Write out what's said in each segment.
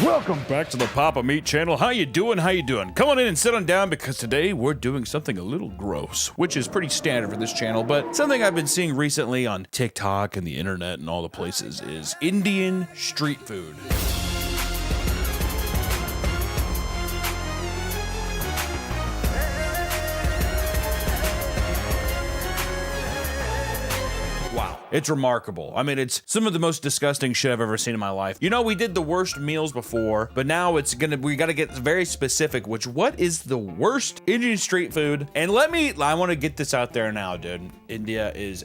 Welcome back to the Papa Meat channel. How you doing? How you doing? Come on in and sit on down because today we're doing something a little gross, which is pretty standard for this channel, but something I've been seeing recently on TikTok and the internet and all the places is Indian street food. Wow. It's remarkable. I mean, it's some of the most disgusting shit I've ever seen in my life. You know, we did the worst meals before, but now we gotta get very specific, what is the worst Indian street food? And I wanna get this out there now, dude. India is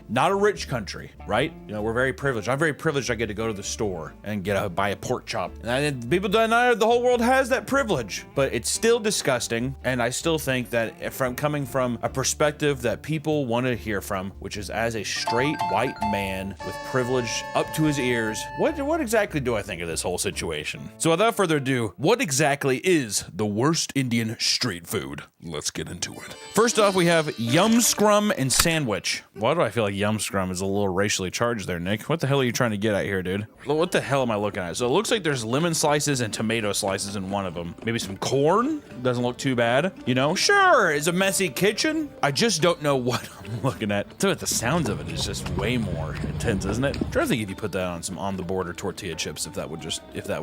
not a rich country, right? You know, we're very privileged. I'm very privileged I get to go to the store and buy a pork chop. And people deny the whole world has that privilege, but it's still disgusting. And I still think that coming from a perspective that people wanna hear from, which is as a straight white man with privilege up to his ears, what exactly do I think of this whole situation? So without further ado, what exactly is the worst Indian street food? Let's get into it. First off, we have Yum Scrum and Sandwich. Why do I feel like Yum Scrum is a little racially charged there, Nick? What the hell are you trying to get at here, dude? What the hell am I looking at? So it looks like there's lemon slices and tomato slices in one of them. Maybe some corn? Doesn't look too bad. You know, sure, it's a messy kitchen. I just don't know what I'm looking at. So the sounds of it is just way more intense, isn't it? I'm trying to think if you put that on some on the border tortilla chips, if that would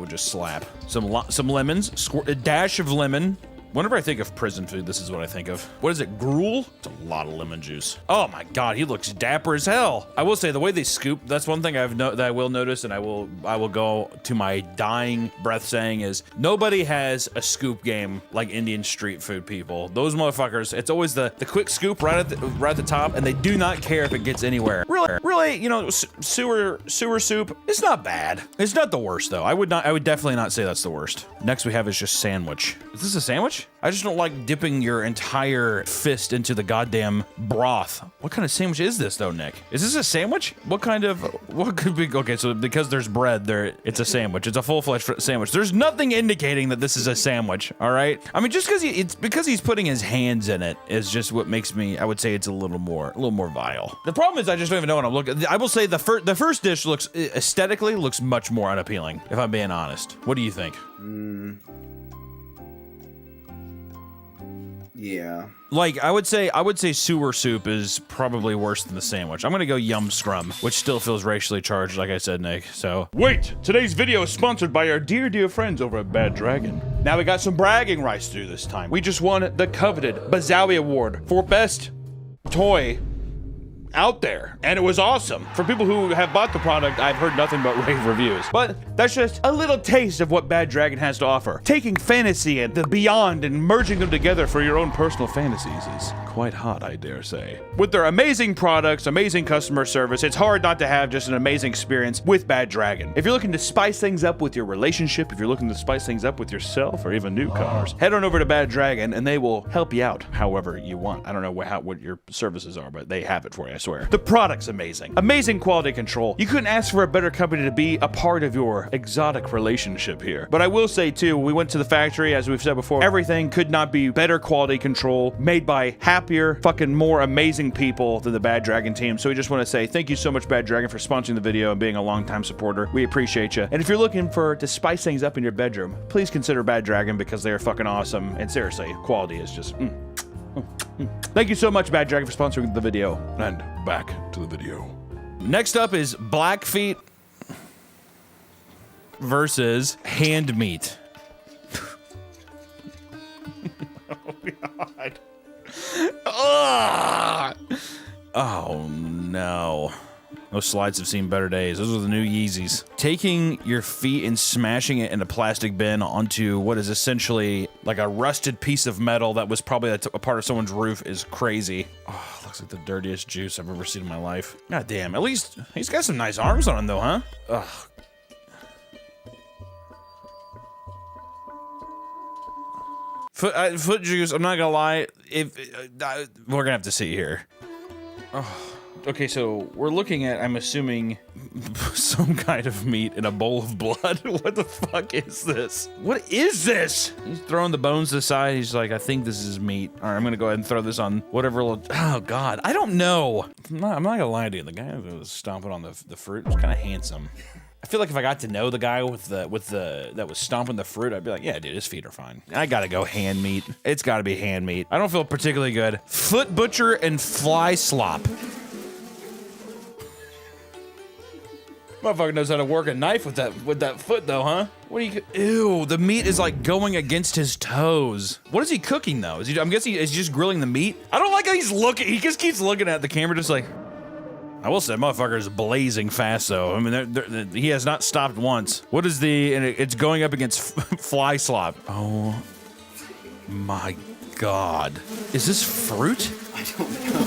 just slap. Some lemons, a dash of lemon. Whenever I think of prison food, this is what I think of. What is it, gruel? It's a lot of lemon juice. Oh my God, he looks dapper as hell. I will say the way they scoop, that's one thing that I will notice, and I will go to my dying breath saying is nobody has a scoop game like Indian street food people. Those motherfuckers, it's always the quick scoop right at the top, and they do not care if it gets anywhere. Really, you know, sewer soup, it's not bad. It's not the worst though. I would definitely not say that's the worst. Next we have is just sandwich. Is this a sandwich? I just don't like dipping your entire fist into the goddamn broth. What kind of sandwich is this though, Nick? Is this a sandwich? What could be, okay, so because there's bread there, it's a sandwich. It's a full-fledged sandwich. There's nothing indicating that this is a sandwich, all right? I mean, just because he's putting his hands in it is just what makes me, I would say it's a little more vile. The problem is I just don't even know what I'm looking at. I will say the first dish aesthetically looks much more unappealing, if I'm being honest. What do you think? Yeah. Like, I would say sewer soup is probably worse than the sandwich. I'm gonna go Yum Scrum, which still feels racially charged, like I said, Nick, so. Wait! Today's video is sponsored by our dear friends over at Bad Dragon. Now we got some bragging rights to do this time. We just won the coveted Bazawi Award for Best Toy out there, and it was awesome. For people who have bought the product, I've heard nothing but rave reviews. But that's just a little taste of what Bad Dragon has to offer. Taking fantasy and the beyond and merging them together for your own personal fantasies is quite hot, I dare say. With their amazing products, amazing customer service, it's hard not to have just an amazing experience with Bad Dragon. If you're looking to spice things up with your relationship, if you're looking to spice things up with yourself or even newcomers, head on over to Bad Dragon and they will help you out however you want. I don't know what your services are, but they have it for you, I swear. The product's amazing. Amazing quality control. You couldn't ask for a better company to be a part of your exotic relationship here. But I will say too, we went to the factory, as we've said before, everything could not be better quality control, made by happier, fucking more amazing people than the Bad Dragon team. So we just want to say thank you so much, Bad Dragon, for sponsoring the video and being a longtime supporter. We appreciate you. And if you're looking to spice things up in your bedroom, please consider Bad Dragon because they are fucking awesome. And seriously, quality is just Thank you so much, Bad Dragon, for sponsoring the video. And back to the video. Next up is Blackfeet versus Hand Meat. Oh, God. Oh, no. Those slides have seen better days. Those are the new Yeezys. Taking your feet and smashing it in a plastic bin onto what is essentially like a rusted piece of metal that was probably a part of someone's roof is crazy. Oh, looks like the dirtiest juice I've ever seen in my life. God damn, at least he's got some nice arms on him though, huh? Ugh. Foot juice, I'm not gonna lie, we're gonna have to see here. Oh. Okay, so we're looking at, I'm assuming, some kind of meat in a bowl of blood. What the fuck is this? What is this? He's throwing the bones aside. He's like, I think this is meat. All right, I'm gonna go ahead and throw this on whatever little, oh God, I don't know. I'm not gonna lie to you. The guy who was stomping on the fruit was kind of handsome. I feel like if I got to know the guy that was stomping the fruit, I'd be like, yeah, dude, his feet are fine. I gotta go hand meat. It's gotta be hand meat. I don't feel particularly good. Foot butcher and fly slop. Motherfucker knows how to work a knife with that foot though, huh? What do you? Ew, the meat is like going against his toes. What is he cooking though? I'm guessing is he just grilling the meat? I don't like how he's looking. He just keeps looking at the camera, just like. I will say, motherfucker is blazing fast though. I mean, he has not stopped once. What is and it's going up against fly slop. Oh my God. Is this fruit? I don't know.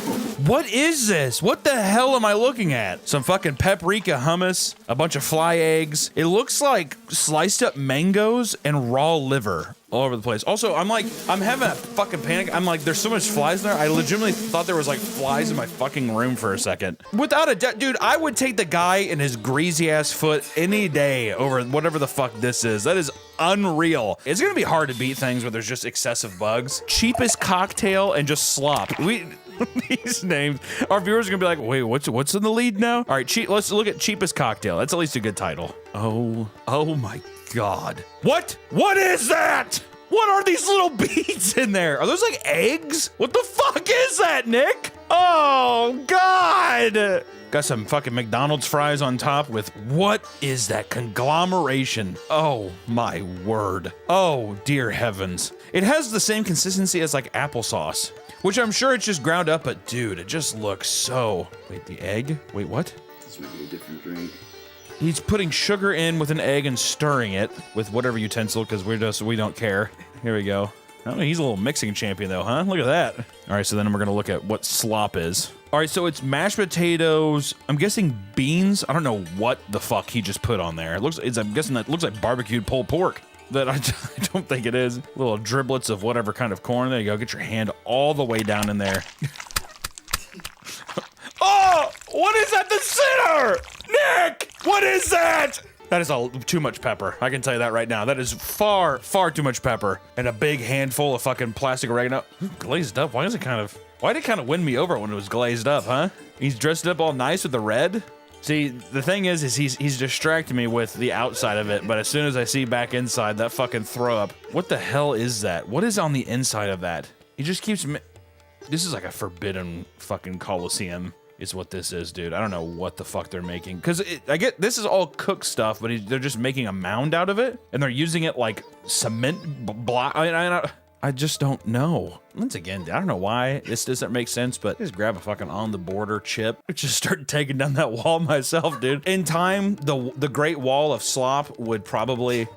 What is this? What the hell am I looking at? Some fucking paprika hummus, a bunch of fly eggs. It looks like sliced up mangoes and raw liver all over the place. Also, I'm having a fucking panic. I'm like, there's so much flies in there. I legitimately thought there was like flies in my fucking room for a second. Without a doubt, dude, I would take the guy and his greasy ass foot any day over whatever the fuck this is. That is unreal. It's gonna be hard to beat things where there's just excessive bugs. Cheapest cocktail and just slop. These names, our viewers are gonna be like, wait, what's in the lead now? All right, let's look at cheapest cocktail. That's at least a good title. Oh my God. What is that? What are these little beads in there? Are those like eggs? What the fuck is that, Nick? Oh God. Got some fucking McDonald's fries on top with, what is that conglomeration? Oh my word. Oh dear heavens. It has the same consistency as like applesauce, which I'm sure it's just ground up, but dude, it just looks so. Wait, the egg? Wait, what? This might be a different drink. He's putting sugar in with an egg and stirring it with whatever utensil, because we don't care. Here we go. Oh, he's a little mixing champion though, huh? Look at that. All right, so then we're gonna look at what slop is. All right, so it's mashed potatoes. I'm guessing beans. I don't know what the fuck he just put on there. I'm guessing that looks like barbecued pulled pork. That I don't think it is. Little driblets of whatever kind of corn. There you go. Get your hand all the way down in there. Oh, what is at the center? Nick, what is that? That is too much pepper. I can tell you that right now. That is far, far too much pepper. And a big handful of fucking plastic oregano. Glazed up. Why did it kind of win me over when it was glazed up, huh? He's dressed up all nice with the red. See, the thing is he's distracting me with the outside of it, but as soon as I see back inside, that fucking throw up. What the hell is that? What is on the inside of that? He just keeps... This is like a forbidden fucking Coliseum is what this is, dude. I don't know what the fuck they're making. Because I get this is all cooked stuff, but they're just making a mound out of it, and they're using it like cement block. I just don't know. Once again, I don't know why this doesn't make sense, but just grab a fucking on the border chip. Just start taking down that wall myself, dude. In time, the Great Wall of Slop would probably,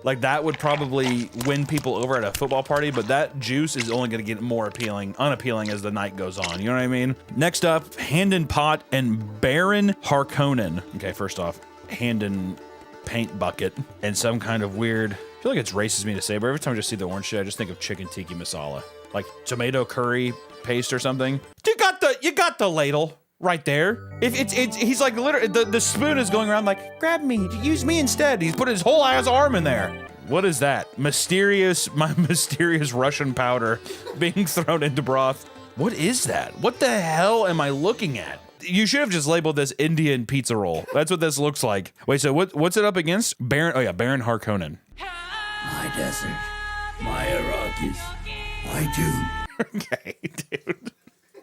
win people over at a football party, but that juice is only gonna get more unappealing as the night goes on. You know what I mean? Next up, Handon Pot and Baron Harkonnen. Okay, first off, Handon paint bucket and some kind of weird... I feel like it's racist of me to say, but every time I just see the orange shit, I just think of chicken tikka masala, like tomato curry paste or something. You got the ladle right there. If he's like literally the spoon is going around like, grab me, use me instead. He's put his whole ass arm in there. What is that? My mysterious Russian powder being thrown into broth. What is that? What the hell am I looking at? You should have just labeled this Indian pizza roll. That's what this looks like. Wait, so what's it up against? Baron Harkonnen. My desert, my Iraqis, my doom. Okay, dude.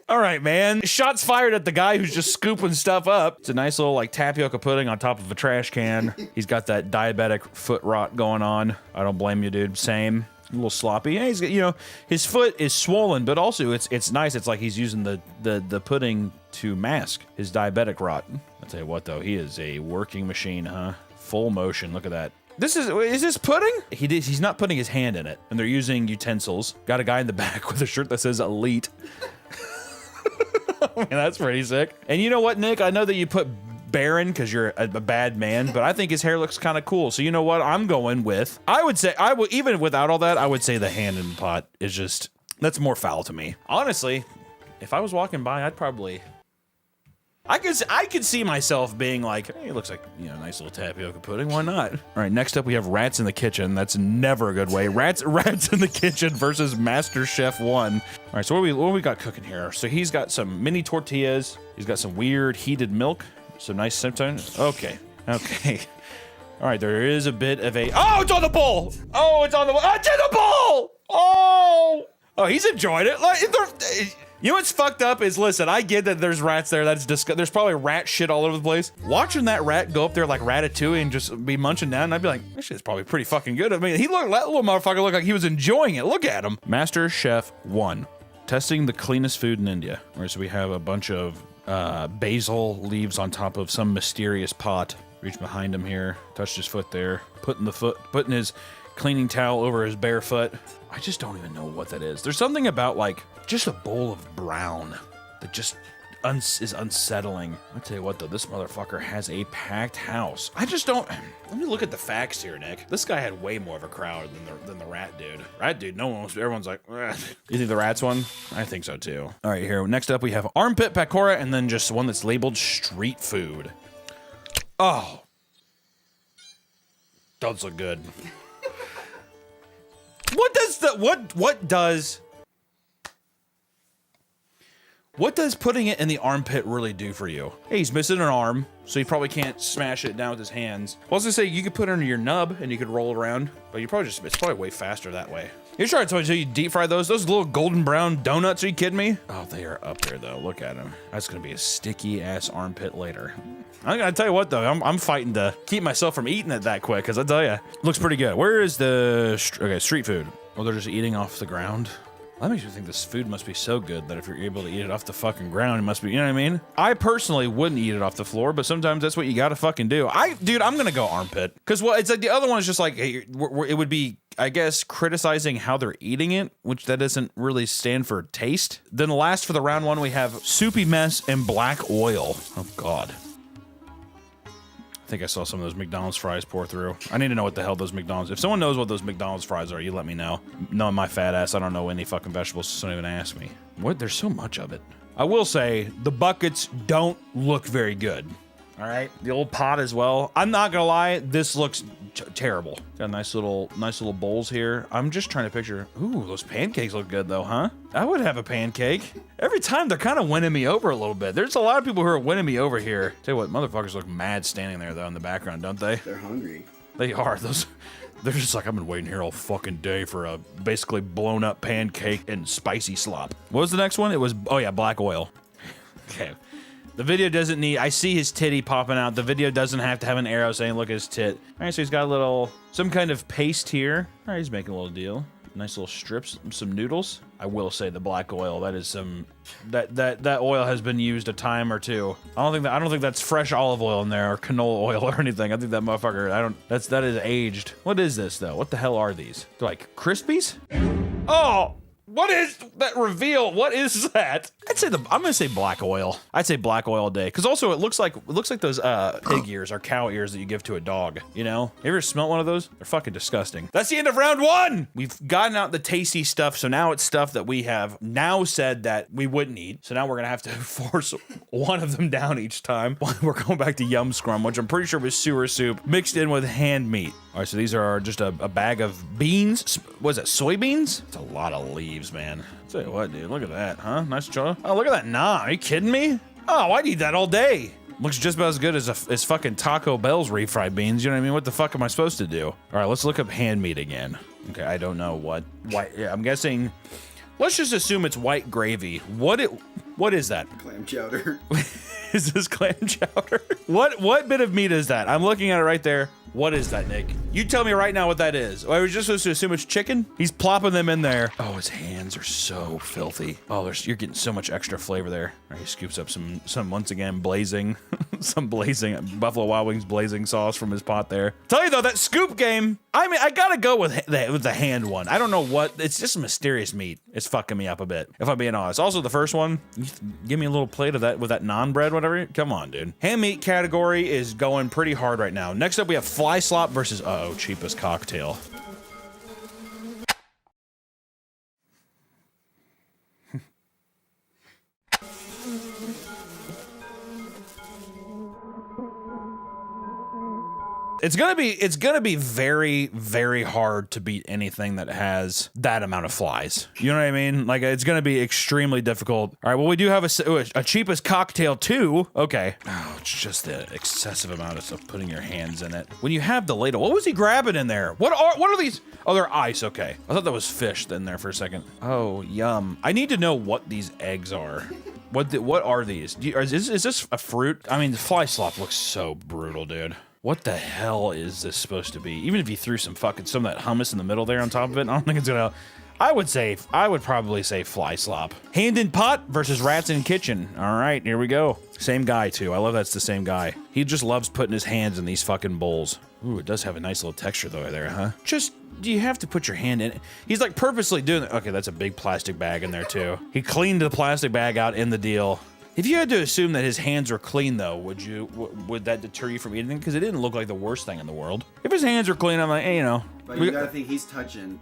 All right, man. Shots fired at the guy who's just scooping stuff up. It's a nice little like tapioca pudding on top of a trash can. He's got that diabetic foot rot going on. I don't blame you, dude. Same. A little sloppy. Yeah, he's got, his foot is swollen, but also it's nice. It's like he's using the pudding to mask his diabetic rot. I'll tell you what, though, he is a working machine, huh? Full motion. Look at that. Is this pudding? He's not putting his hand in it, and they're using utensils. Got a guy in the back with a shirt that says Elite. Man, that's pretty sick. And you know what, Nick? I know that you put Baron because you're a bad man, but I think his hair looks kind of cool. So you know what? I'm going with. I would say even without all that, I would say the hand in the pot is just that's more foul to me. Honestly, if I was walking by, I'd probably. I could see myself being like, hey, it looks like, nice little tapioca pudding. Why not? All right, next up we have Rats in the Kitchen. That's never a good way. Rats in the Kitchen versus Master Chef 1. All right, so what we got cooking here? So he's got some mini tortillas. He's got some weird heated milk. Some nice symptoms. Okay. All right, there is a bit of a, oh, it's on the bowl. Oh, it's on the bowl. It's in the bowl. Oh, he's enjoyed it. Like, you know what's fucked up is, listen, I get that there's rats there. That's disgusting. There's probably rat shit all over the place. Watching that rat go up there like Ratatouille and just be munching down, and I'd be like, this shit's probably pretty fucking good. I mean, that little motherfucker looked like he was enjoying it. Look at him. Master Chef 1, testing the cleanest food in India. All right, so we have a bunch of basil leaves on top of some mysterious pot. Reach behind him here, touched his foot there, putting his cleaning towel over his bare foot. I just don't even know what that is. There's something about like just a bowl of brown that just is unsettling. I'll tell you what though, this motherfucker has a packed house. I just don't. Let me look at the facts here, Nick. This guy had way more of a crowd than the rat dude. Rat dude, everyone's like, eh. You think the rat's one? I think so too. All right, here. Next up, we have armpit pakora, and then just one that's labeled street food. Oh, those look good. What does putting it in the armpit really do for you? Hey, he's missing an arm, so he probably can't smash it down with his hands. I was gonna say you could put it under your nub and you could roll it around, but it's probably way faster that way. You're trying to tell me you deep fry those little golden brown donuts? Are you kidding me? Oh, they are up there though. Look at them. That's gonna be a sticky ass armpit later. I'm gonna tell you what though, I'm fighting to keep myself from eating it that quick, because I tell you, looks pretty good. Where is the street food? Oh, they're just eating off the ground. That makes me think this food must be so good that if you're able to eat it off the fucking ground, it must be, you know what I mean? I personally wouldn't eat it off the floor, but sometimes that's what you gotta fucking do. Dude, I'm gonna go armpit. Cause it's like the other one is just like, hey, it would be, I guess, criticizing how they're eating it, which that doesn't really stand for taste. Then last for the round one, we have soupy mess and black oil. Oh God. I think I saw some of those McDonald's fries pour through. I need to know what the hell those McDonald's... If someone knows what those McDonald's fries are, you let me know. Knowing my fat ass, I don't know any fucking vegetables, so don't even ask me. What? There's so much of it. I will say, the buckets don't look very good. All right? The old pot as well. I'm not gonna lie, this looks terrible. Got nice little bowls here. I'm just trying to picture... Ooh, those pancakes look good though, huh? I would have a pancake. Every time they're kind of winning me over a little bit. There's a lot of people who are winning me over here. Tell you what, motherfuckers look mad standing there though in the background, don't they? They're hungry. They are. They're just like, I've been waiting here all fucking day for a basically blown up pancake and spicy slop. What was the next one? It was, oh yeah, black oil. Okay. The video doesn't need, I see his titty popping out. The video doesn't have to have an arrow saying, look at his tit. All right, so he's got some kind of paste here. All right, he's making a little deal. Nice little strips, some noodles. I will say the black oil, that is some, that oil has been used a time or two. I don't think that's fresh olive oil in there or canola oil or anything. I think that motherfucker, that is aged. What is this though? What the hell are these? They're like Crispies? Oh! What is that reveal? What is that? I'm gonna say black oil. I'd say black oil a day. Because also it looks like those pig ears or cow ears that you give to a dog. You know? You ever smelt one of those? They're fucking disgusting. That's the end of round one! We've gotten out the tasty stuff, so now it's stuff that we have now said that we wouldn't eat. So now we're gonna have to force one of them down each time. We're going back to Yum Scrum, which I'm pretty sure was sewer soup mixed in with hand meat. All right, so these are just a bag of beans. What is it, soybeans? It's a lot of leaves, man. I'll tell you what, dude, look at that, huh? Nice jaw. Oh, look at that naan. Are you kidding me? Oh, I'd eat that all day. Looks just about as good as fucking Taco Bell's refried beans. You know what I mean? What the fuck am I supposed to do? All right, let's look up hand meat again. Okay, I don't know what. Yeah, I'm guessing. Let's just assume it's white gravy. What is that? Clam chowder. Is this clam chowder? What bit of meat is that? I'm looking at it right there. What is that, Nick? You tell me right now what that is. I was just supposed to assume it's chicken? He's plopping them in there. Oh, his hands are so filthy. Oh, you're getting so much extra flavor there. All right, he scoops up some once again, blazing, some blazing, Buffalo Wild Wings blazing sauce from his pot there. Tell you though, that scoop game, I mean, I gotta go with the hand one. I don't know what, it's just mysterious meat. It's fucking me up a bit, if I'm being honest. Also, the first one, give me a little plate of that with that naan bread, whatever. Come on, dude. Hand meat category is going pretty hard right now. Next up, we have fly slop versus, cheapest cocktail. It's gonna be very, very hard to beat anything that has that amount of flies. You know what I mean? Like, it's gonna be extremely difficult. All right, well, we do have a cheapest cocktail too. Okay. Oh, it's just the excessive amount of stuff putting your hands in it. When you have the ladle, what was he grabbing in there? What are these? Oh, they're ice. Okay. I thought that was fish in there for a second. Oh, yum. I need to know what these eggs are. What are these? Is this a fruit? I mean, the fly slop looks so brutal, dude. What the hell is this supposed to be? Even if you threw some of that hummus in the middle there on top of it, I don't think it's gonna. I would probably say fly slop. Hand in pot versus rats in kitchen. All right, here we go. Same guy too. I love that's the same guy. He just loves putting his hands in these fucking bowls. Ooh, it does have a nice little texture though there, huh? Just, do you have to put your hand in it? He's like purposely doing it. Okay, that's a big plastic bag in there too. He cleaned the plastic bag out in the deal. If you had to assume that his hands are clean, though, would that deter you from eating them? Because it didn't look like the worst thing in the world. If his hands are clean, I'm like, hey, you know. But you gotta think he's touching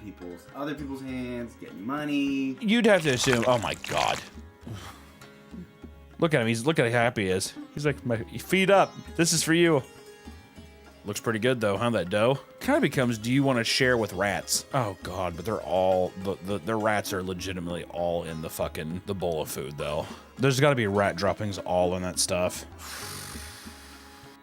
other people's hands, getting money. You'd have to assume. Oh my god. Look at him. Look at how happy he is. He's like, my feet up. This is for you. Looks pretty good though, huh? That dough kind of becomes. Do you want to share with rats? Oh god, but they're all the rats are legitimately all in the bowl of food though. There's got to be rat droppings all in that stuff.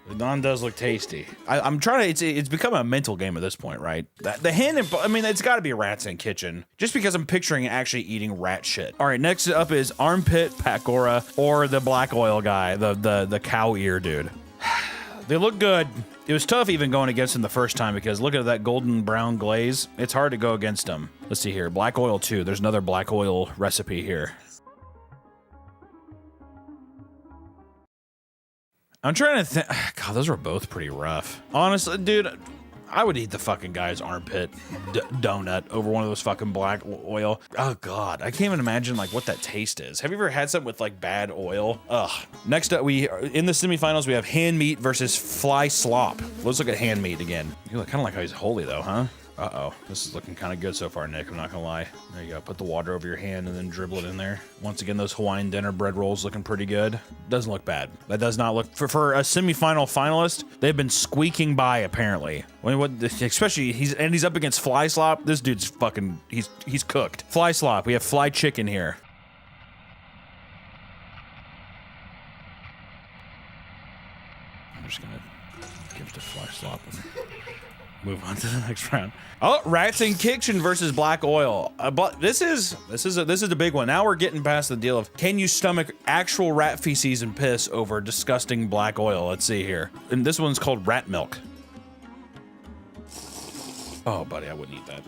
The naan does look tasty. I'm trying to. It's become a mental game at this point, right? The hand. I mean, it's got to be rats in kitchen. Just because I'm picturing actually eating rat shit. All right, next up is armpit pakora or the black oil guy, the cow ear dude. They look good. It was tough even going against him the first time because look at that golden brown glaze. It's hard to go against him. Let's see here. Black oil too. There's another black oil recipe here. I'm trying to think. God, those were both pretty rough. Honestly, dude, I would eat the fucking guy's armpit donut over one of those fucking black oil. Oh god, I can't even imagine like what that taste is. Have you ever had something with like bad oil? Ugh. Next up, in the semifinals we have hand meat versus fly slop. Let's look at hand meat again. You look kind of like how he's holy though, huh? Uh-oh, this is looking kind of good so far, Nick. I'm not gonna lie. There you go. Put the water over your hand and then dribble it in there. Once again, those Hawaiian dinner bread rolls looking pretty good. Doesn't look bad. That does not look for a semifinal finalist. They've been squeaking by apparently. Especially he's up against fly slop. This dude's fucking he's cooked. Fly slop. We have fly chicken here. I'm just gonna give it to fly slop. Move on to the next round. Oh, rats in kitchen versus black oil. But this is a big one. Now we're getting past the deal of can you stomach actual rat feces and piss over disgusting black oil? Let's see here. And this one's called rat milk. Oh, buddy, I wouldn't eat that.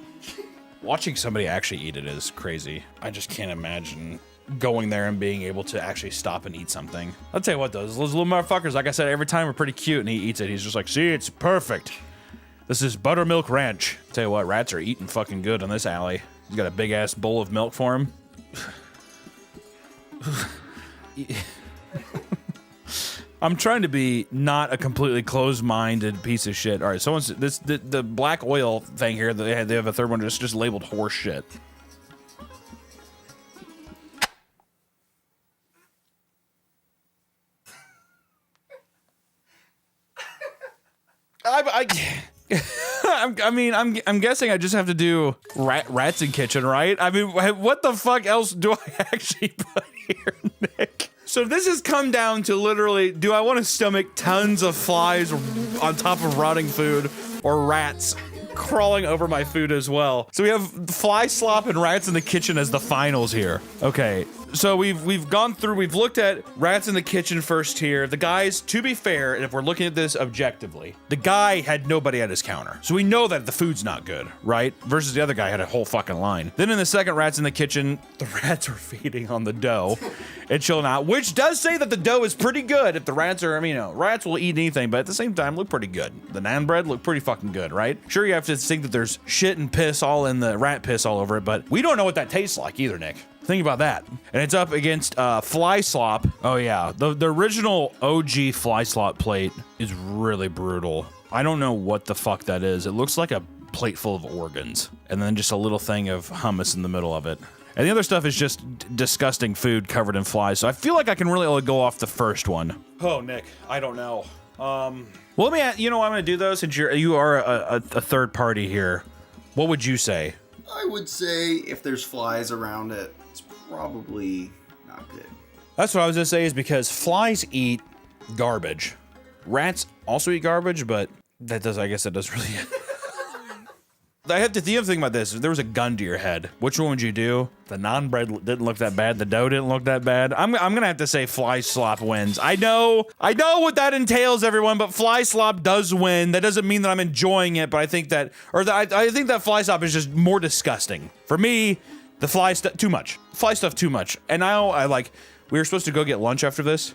Watching somebody actually eat it is crazy. I just can't imagine going there and being able to actually stop and eat something. I'll tell you what, those little motherfuckers, like I said, every time are pretty cute, and he eats it. He's just like, see, it's perfect. This is buttermilk ranch. Tell you what, rats are eating fucking good on this alley. He's got a big ass bowl of milk for him. I'm trying to be not a completely closed-minded piece of shit. All right, the black oil thing here. They have a third one just labeled horse shit. I'm guessing I just have to do rats in kitchen, right? I mean, what the fuck else do I actually put here, Nick? So this has come down to literally, do I want to stomach tons of flies on top of rotting food or rats crawling over my food as well? So we have fly slop and rats in the kitchen as the finals here. Okay, so we've gone through, we've looked at rats in the kitchen first here. The guys, to be fair, and if we're looking at this objectively, the guy had nobody at his counter. So we know that the food's not good, right? Versus the other guy had a whole fucking line. Then in the second rats in the kitchen, the rats are feeding on the dough and chilling out, which does say that the dough is pretty good. If the rats are, I mean, you know, rats will eat anything, but at the same time, look pretty good. The naan bread look pretty fucking good, right? Sure, you have to think that there's shit and piss all in the rat piss all over it, but we don't know what that tastes like either, Nick. Think about that. And it's up against fly slop. Oh yeah, the original OG fly slop plate is really brutal. I don't know what the fuck that is. It looks like a plate full of organs and then just a little thing of hummus in the middle of it. And the other stuff is just disgusting food covered in flies. So I feel like I can really only go off the first one. Oh, Nick, I don't know. Well, let me. You know what I'm gonna do though, since you are a third party here. What would you say? I would say if there's flies around it, it's probably not good. That's what I was gonna say. Is because flies eat garbage. Rats also eat garbage, but that does. I guess that does really. I have to think about this. If there was a gun to your head, which one would you do? The naan bread didn't look that bad. The dough didn't look that bad. I'm gonna have to say fly slop wins. I know what that entails, everyone, but fly slop does win. That doesn't mean that I'm enjoying it, but I think that, I think that fly slop is just more disgusting. For me, the fly stuff, too much. Fly stuff, too much. And now we were supposed to go get lunch after this.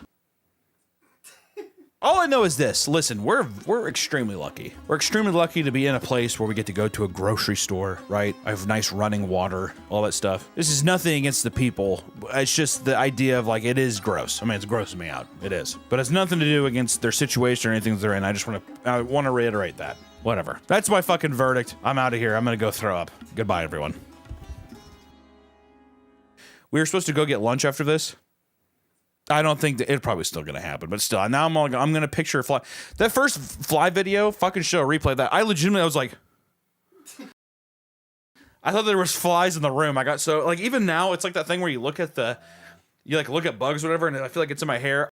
All I know is this. Listen, we're extremely lucky. We're extremely lucky to be in a place where we get to go to a grocery store, right? I have nice running water, all that stuff. This is nothing against the people. It's just the idea of it is gross. I mean, it's grossing me out. It is. But it's nothing to do against their situation or anything they're in. I want to reiterate that. Whatever. That's my fucking verdict. I'm out of here. I'm going to go throw up. Goodbye, everyone. We were supposed to go get lunch after this. I don't think that it's probably still gonna happen, but still, now I'm gonna picture a fly. That first fly video, fucking show, replay that. I was like, I thought there was flies in the room. I got so even now, it's like that thing where you look at bugs or whatever, and I feel like it's in my hair.